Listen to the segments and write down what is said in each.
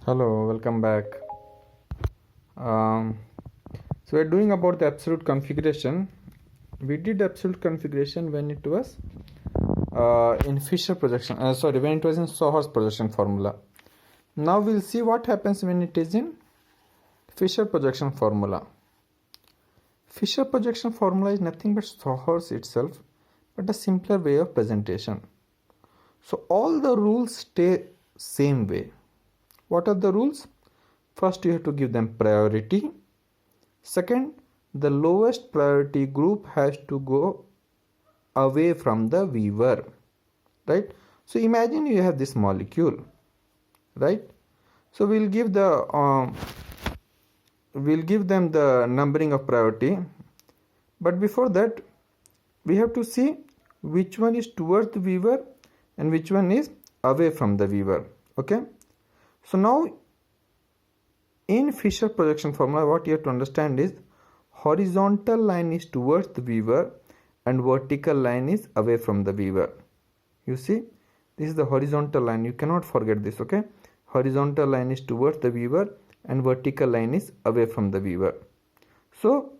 Hello, welcome back. Um, so we're doing about the absolute configuration. We did absolute configuration when it was in Fisher projection. When it was in Sohor's projection formula. Now we'll see what happens when it is in Fisher projection formula. Fisher projection formula is nothing but Sohor's itself, but a simpler way of presentation. So all the rules stay same way. What are the rules? First, you have to give them priority. Second, the lowest priority group has to go away from the viewer, right? So imagine you have this molecule, right? So we'll give them the numbering of priority, but before that, we have to see which one is towards the viewer and which one is away from the viewer. Okay. So now in Fisher projection formula, what you have to understand is horizontal line is towards the viewer and vertical line is away from the viewer. You see, this is the horizontal line. You cannot forget this, okay? Horizontal line is towards the viewer and vertical line is away from the viewer. So,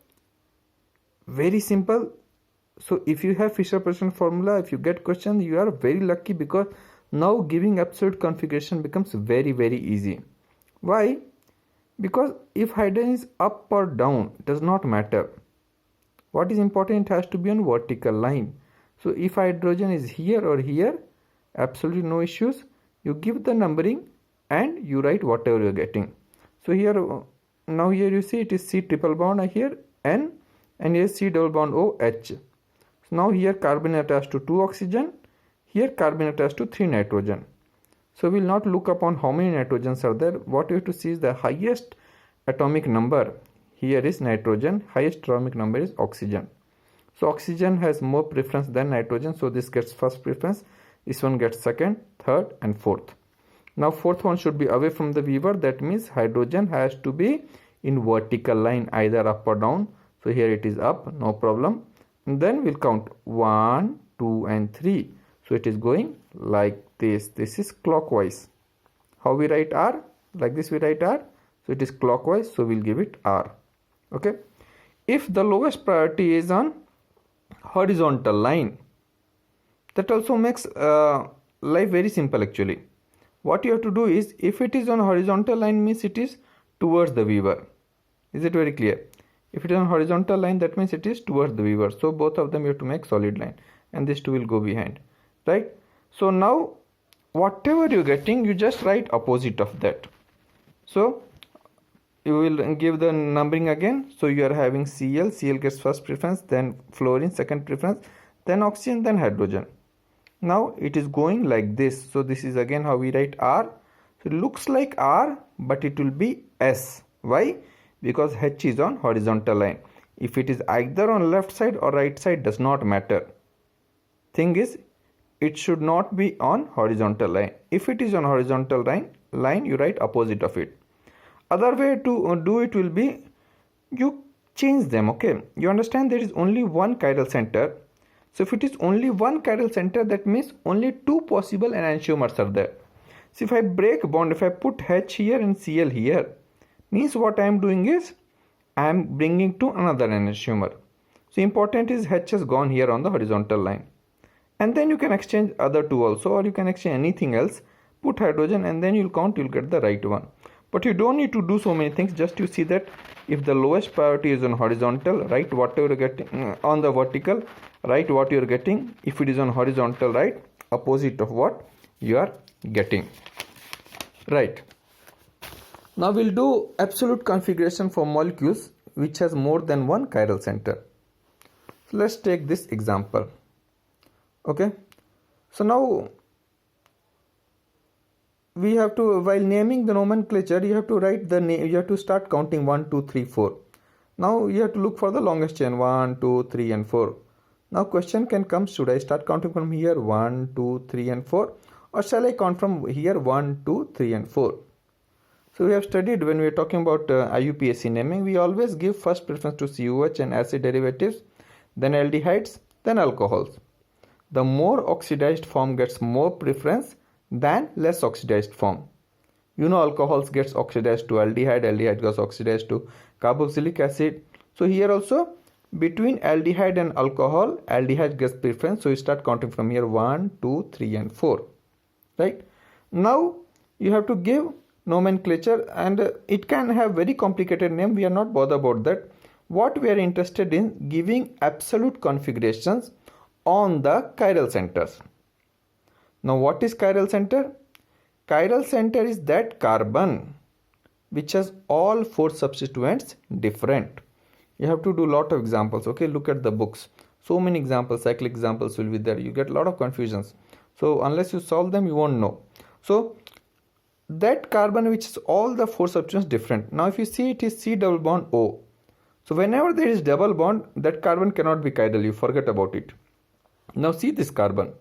very simple. So, if you have Fisher projection formula, if you get question, you are very lucky because now giving absolute configuration becomes very, very easy. Why? Because if hydrogen is up or down, it does not matter. What is important, it has to be on vertical line. So if hydrogen is here or here, absolutely no issues. You give the numbering and you write whatever you are getting. So here, now here you see it is C triple bond here N and here C double bond O H. So now here carbon attached to 2 oxygen, here carbon attached to 3 nitrogen. So we will not look upon how many nitrogens are there. What you have to see is the highest atomic number. Here is nitrogen, highest atomic number is oxygen. So oxygen has more preference than nitrogen. So this gets first preference. This one gets second, third and fourth. Now fourth one should be away from the viewer. That means hydrogen has to be in vertical line, either up or down. So here it is up, no problem. And then we'll count 1, 2 and 3. So it is going like this. This is clockwise. How we write R? Like this we write R. So it is clockwise. So we'll give it R. Okay. If the lowest priority is on horizontal line, that also makes life very simple actually. What you have to do is, if it is on horizontal line, means it is towards the viewer. Is it very clear? If it is on horizontal line, that means it is towards the viewer. So both of them you have to make solid line and these two will go behind. Right? So now whatever you're getting, you just write opposite of that. So you will give the numbering again. So you are having Cl gets first preference, then fluorine second preference, then oxygen, then hydrogen. Now it is going like this. So this is again how we write R. So it looks like R, but it will be S. Why? Because H is on horizontal line. If it is either on left side or right side, does not matter. Thing is, it should not be on horizontal line. If it is on horizontal line, you write opposite of it. Other way to do it will be, you change them, okay? You understand there is only one chiral center. So if it is only one chiral center, that means only 2 possible enantiomers are there. So if I break bond, if I put H here and Cl here, means what I am doing is, I am bringing to another enantiomer. So important is H has gone here on the horizontal line. And then you can exchange other two also, or you can exchange anything else, put hydrogen and then you'll count, you'll get the right one. But you don't need to do so many things, just you see that if the lowest priority is on horizontal, write whatever you're getting, on the vertical, write what you're getting. If it is on horizontal, write opposite of what you are getting. Right. Now we'll do absolute configuration for molecules which has more than one chiral center. So let's take this example. Okay, so now we have to, while naming the nomenclature, you have to write the name, you have to start counting 1, 2, 3, 4. Now you have to look for the longest chain 1, 2, 3 and 4. Now question can come, should I start counting from here 1, 2, 3 and 4, or shall I count from here 1, 2, 3 and 4? So we have studied, when we are talking about IUPAC naming, we always give first preference to COH and acid derivatives, then aldehydes, then alcohols. The more oxidized form gets more preference than less oxidized form. You know, alcohols gets oxidized to aldehyde, aldehyde gets oxidized to carboxylic acid. So here also between aldehyde and alcohol, aldehyde gets preference. So you start counting from here 1, 2, 3 and 4. Right? Now you have to give nomenclature, and it can have very complicated name. We are not bothered about that. What we are interested in, giving absolute configurations on the chiral centers. Now what is chiral center? Chiral center is that carbon which has all 4 substituents different. You have to do a lot of examples. Okay, look at the books. So many examples, cyclic examples will be there. You get a lot of confusions. So unless you solve them, you won't know. So that carbon which is all the 4 substituents different. Now if you see, it is C double bond O. So whenever there is double bond, that carbon cannot be chiral. You forget about it. Now see this carbon.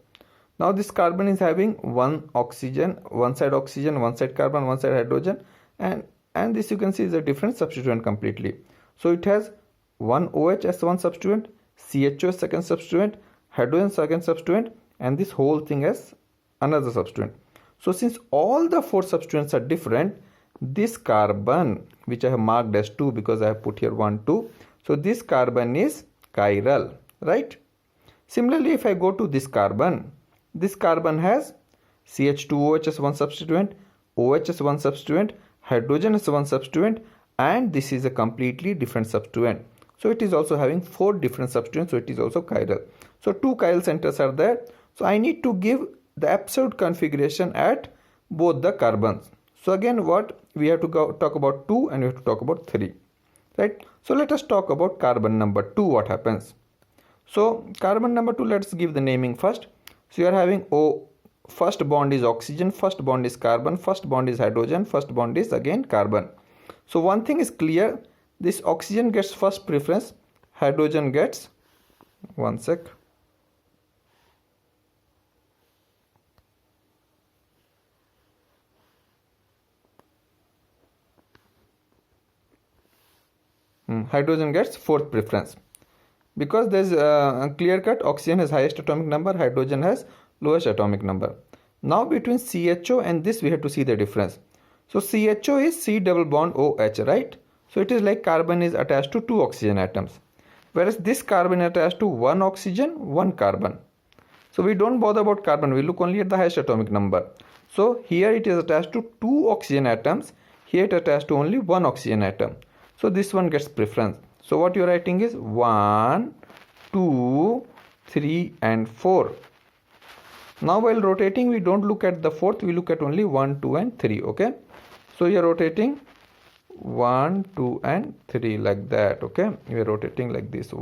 Now this carbon is having one oxygen, one side carbon, one side hydrogen, and this you can see is a different substituent completely. So it has one OH as one substituent, CHO as second substituent, hydrogen second substituent, and this whole thing as another substituent. So since all the 4 substituents are different, this carbon, which I have marked as 2 because I have put here 1, 2. So this carbon is chiral, right? Similarly, if I go to this carbon has CH2OH as one substituent, OH as one substituent, hydrogen as one substituent, and this is a completely different substituent. So it is also having 4 different substituents, so it is also chiral. So 2 chiral centers are there. So I need to give the absolute configuration at both the carbons. So again, what we have to talk about 2 and we have to talk about 3, right? So let us talk about carbon number 2. What happens? So carbon number 2, let's give the naming first. So you are having O, first bond is oxygen, first bond is carbon, first bond is hydrogen, first bond is again carbon. So one thing is clear, this oxygen gets first preference, hydrogen gets, one sec. Hydrogen gets fourth preference. Because there is a clear cut, oxygen has highest atomic number, hydrogen has lowest atomic number. Now between CHO and this we have to see the difference. So CHO is C double bond OH, right? So it is like carbon is attached to 2 oxygen atoms. Whereas this carbon is attached to 1 oxygen, 1 carbon. So we don't bother about carbon, we look only at the highest atomic number. So here it is attached to 2 oxygen atoms, here it is attached to only 1 oxygen atom. So this one gets preference. So what you are writing is 1, 2, 3 and 4. Now while rotating, we don't look at the 4th, we look at only 1, 2 and 3, okay? So you are rotating 1, 2 and 3 like that, okay? We are rotating like this,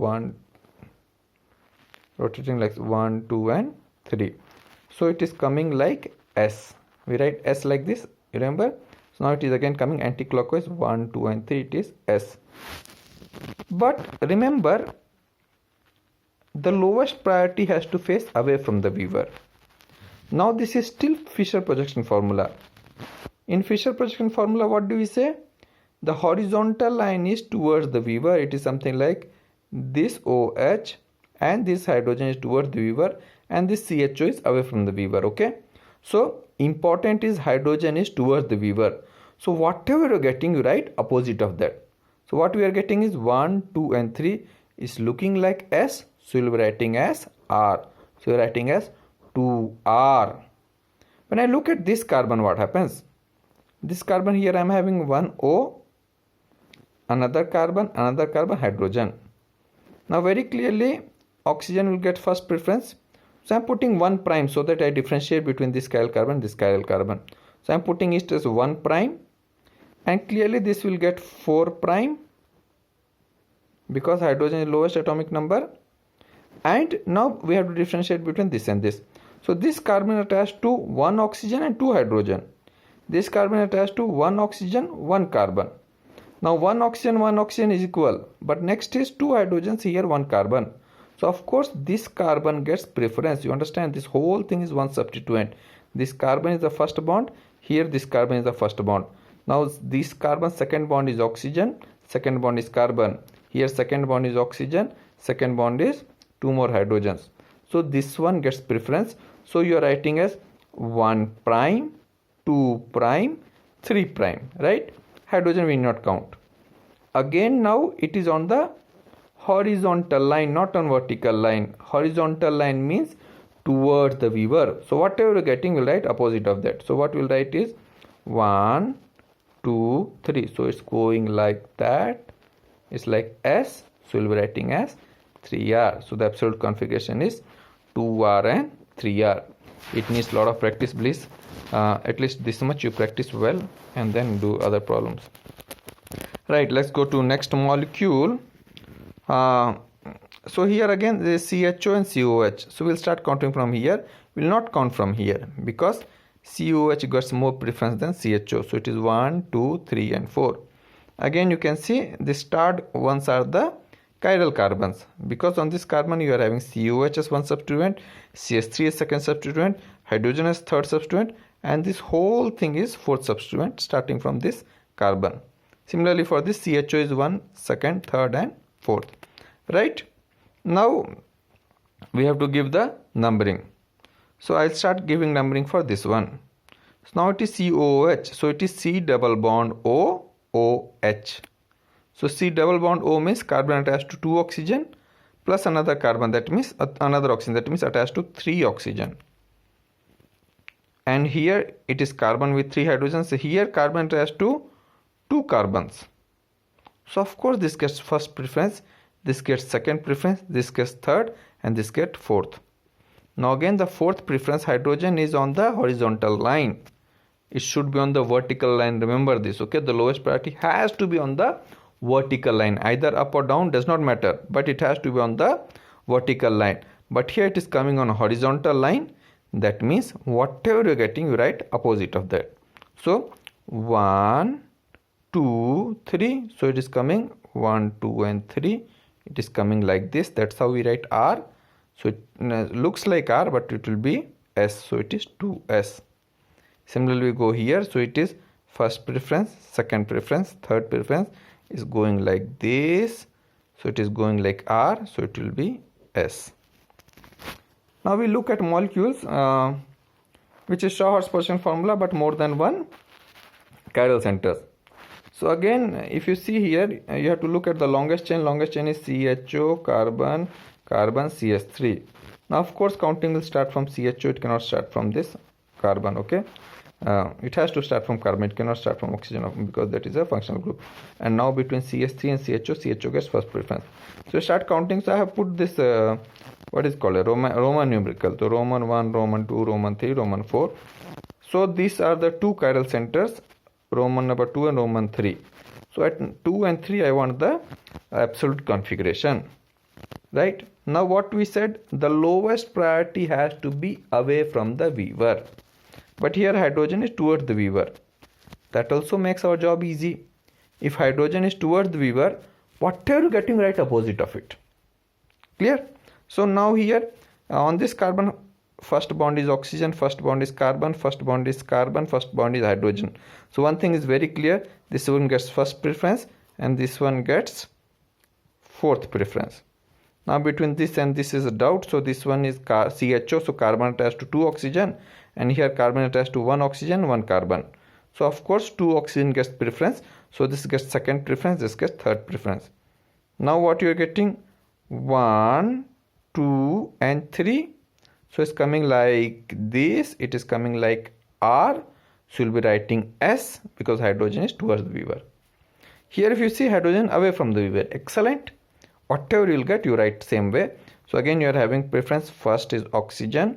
rotating like 1, 2 and 3. So it is coming like S. We write S like this, you remember? So now it is again coming anti-clockwise, 1, 2 and 3, it is S. But remember, the lowest priority has to face away from the viewer. Now this is still Fisher projection formula. In Fisher projection formula, what do we say? The horizontal line is towards the viewer. It is something like this OH and this hydrogen is towards the viewer and this CHO is away from the viewer, okay? So important is hydrogen is towards the viewer. So whatever you're getting, you write opposite of that. So what we are getting is 1, 2 and 3 is looking like S. So you'll be writing as R. So you're writing as 2R. When I look at this carbon, what happens? This carbon here I am having one O, another carbon, hydrogen. Now very clearly oxygen will get first preference. So I am putting 1 prime so that I differentiate between this chiral carbon and this chiral carbon. So I am putting it as 1 prime. And clearly this will get 4 prime because hydrogen is lowest atomic number. And now we have to differentiate between this and this. So this carbon attached to 1 oxygen and 2 hydrogen. This carbon attached to 1 oxygen, 1 carbon. Now 1 oxygen is equal. But next is 2 hydrogens, here 1 carbon. So of course this carbon gets preference. You understand, this whole thing is one substituent. This carbon is the first bond. Here this carbon is the first bond. Now this carbon second bond is oxygen, second bond is carbon. Here second bond is oxygen, second bond is 2 more hydrogens. So this one gets preference. So you are writing as 1 prime, 2 prime, 3 prime, right? Hydrogen we not count. Again now it is on the horizontal line, not on vertical line. Horizontal line means towards the Weaver. So whatever you're getting, we'll write opposite of that. So what we'll write is 1, 2, 3. So it's going like that. It's like S. So we'll be writing as 3R. So the absolute configuration is 2R and 3R. It needs a lot of practice, please. At least this much you practice well and then do other problems. Right, let's go to next molecule. So here again there is CHO and COH. So we'll start counting from here. We'll not count from here because COH gets more preference than CHO. So it is 1, 2, 3 and 4. Again you can see the starred ones are the chiral carbons, because on this carbon you are having COH as one substituent, CH3 as second substituent, hydrogen as third substituent, and this whole thing is fourth substituent starting from this carbon. Similarly for this CHO is 1, second, third and fourth. Right? Now we have to give the numbering. So I'll start giving numbering for this one. So now it is COOH. So it is C double bond O OH. So C double bond O means carbon attached to 2 oxygen plus another carbon, that means another oxygen, that means attached to 3 oxygen. And here it is carbon with 3 hydrogens. So here carbon attached to 2 carbons. So of course this gets first preference, this gets second preference, this gets third, and this gets fourth. Now again the fourth preference hydrogen is on the horizontal line. It should be on the vertical line. Remember this, okay? The lowest priority has to be on the vertical line. Either up or down does not matter, but it has to be on the vertical line. But here it is coming on a horizontal line. That means whatever you're getting, you write opposite of that. So 1, 2, 3. So it is coming 1, 2 and 3. It is coming like this. That's how we write R. So it looks like R, but it will be S. So it is 2S. Similarly we go here. So it is first preference, second preference, third preference is going like this. So it is going like R. So it will be S. Now we look at molecules which is Shawhart's position formula, but more than one chiral centers. So again, if you see here, you have to look at the longest chain. Longest chain is CHO, carbon, carbon, CH3. Now of course counting will start from CHO. It cannot start from this carbon, okay? It has to start from carbon. It cannot start from oxygen because that is a functional group. And now between CH3 and CHO, CHO gets first preference. So start counting. So I have put this what is called a Roman numeral. So Roman 1, Roman 2, Roman 3, Roman 4. So these are the two chiral centers, Roman number 2 and Roman 3. So at 2 and 3 I want the absolute configuration. Right? Now what we said, the lowest priority has to be away from the Weaver. But here hydrogen is towards the Weaver. That also makes our job easy. If hydrogen is towards the Weaver, whatever you're getting, right opposite of it. Clear? So now here on this carbon, first bond is oxygen, first bond is carbon, first bond is carbon, first bond is hydrogen. So one thing is very clear, this one gets first preference and this one gets fourth preference. Now between this and this is a doubt. So this one is CHO, so carbon attached to 2 oxygen, and here carbon attached to 1 oxygen, 1 carbon. So of course 2 oxygen gets preference. So this gets second preference, this gets third preference. Now what you are getting? 1, 2 and 3. So it's coming like this. It is coming like R. So you'll be writing S because hydrogen is towards the Weaver. Here if you see hydrogen away from the Weaver, excellent. Whatever you'll get, you write same way. So again you are having preference. First is oxygen,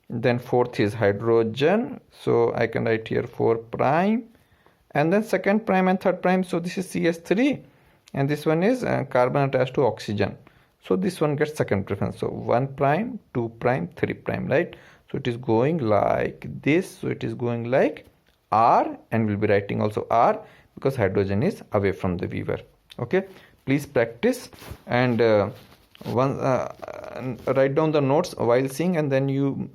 then fourth is hydrogen. So I can write here 4 prime, and then second prime and third prime. So this is CH3 and this one is carbon attached to oxygen. So this one gets second preference. So 1 prime, 2 prime, 3 prime, right? So it is going like this. So it is going like R, and we'll be writing also R because hydrogen is away from the Weaver. Okay, please practice and write down the notes while seeing, and then you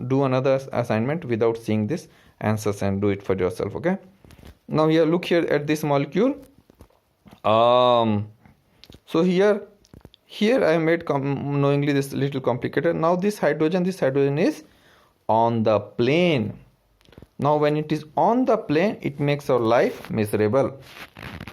do another assignment without seeing this answers and do it for yourself. Okay, now here look here at this molecule. So here I made knowingly this little complicated. Now this hydrogen is on the plane. Now when it is on the plane, it makes our life miserable.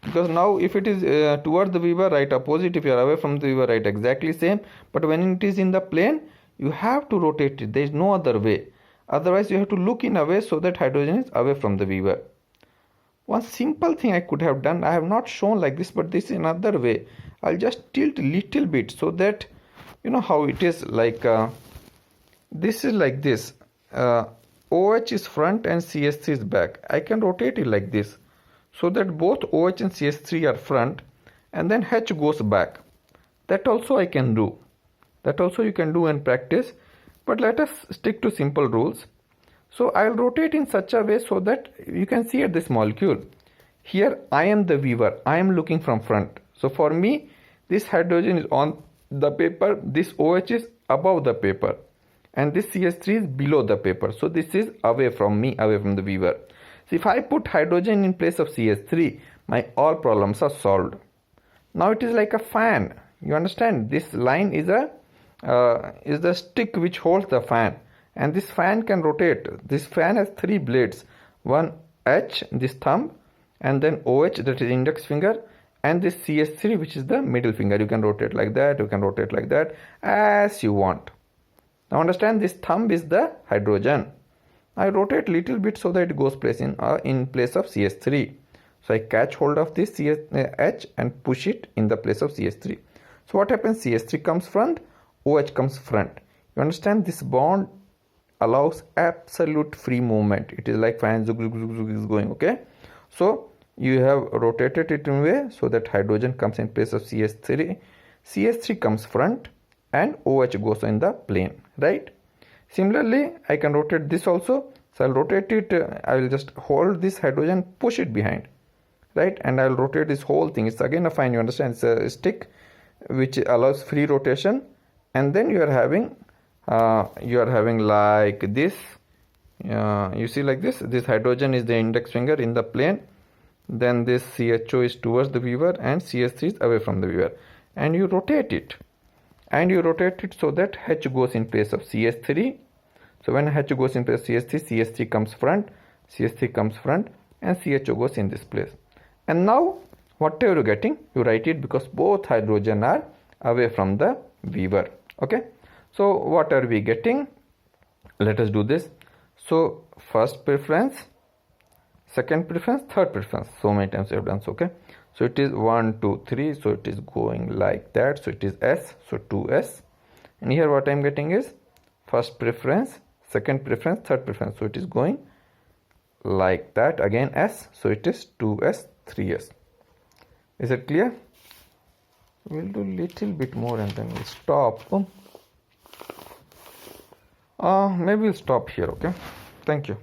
Because now if it is toward the viewer, write opposite. If you are away from the viewer, write exactly same. But when it is in the plane, you have to rotate it. There is no other way. Otherwise, you have to look in a way so that hydrogen is away from the viewer. One simple thing I could have done, I have not shown like this, but this is another way. I'll just tilt a little bit so that you know how it is like this is like this. OH is front and CH3 is back. I can rotate it like this so that both OH and CH3 are front and then H goes back. That also I can do. That also you can do and practice. But let us stick to simple rules. So I will rotate in such a way so that you can see at this molecule. Here I am the viewer. I am looking from front. So for me, this hydrogen is on the paper. This OH is above the paper. And this CH3 is below the paper. So this is away from me, away from the viewer. So if I put hydrogen in place of CH3, my all problems are solved. Now it is like a fan. You understand? This line is the stick which holds the fan. And this fan can rotate. This fan has 3 blades. One H, this thumb, and then OH, that is index finger, and this CH3, which is the middle finger. You can rotate like that, you can rotate like that, as you want. Now understand, this thumb is the hydrogen. I rotate little bit so that it goes in place of CH3. So I catch hold of this H and push it in the place of CH3. So what happens? CH3 comes front, OH comes front. You understand, this bond allows absolute free movement. It is like fan zug is going, okay? So you have rotated it in a way so that hydrogen comes in place of CH3. CH3 comes front and OH goes in the plane, right? Similarly, I can rotate this also. So I'll rotate it. I will just hold this hydrogen, push it behind, right? And I'll rotate this whole thing. It's again a fan, you understand? It's a stick which allows free rotation. And then you are having like this. You see like this. This hydrogen is the index finger in the plane. Then this CHO is towards the viewer and CH3 is away from the viewer. And you rotate it. And you rotate it so that H goes in place of CH3. So when H goes in place of CH3, CH3 comes front, CH3 comes front, and CHO goes in this place. And now, whatever you're getting, you write it because both hydrogen are away from the viewer. Okay. So what are we getting? Let us do this. So first preference, second preference, third preference. So many times we have done so. Okay. So it is 1, 2, 3. So it is going like that. So it is S. So 2S. And here what I am getting is first preference, second preference, third preference. So it is going like that. Again S. So it is 2S, 3S. Is it clear? We'll do little bit more and then we'll stop. Maybe we'll stop here. Okay. Thank you.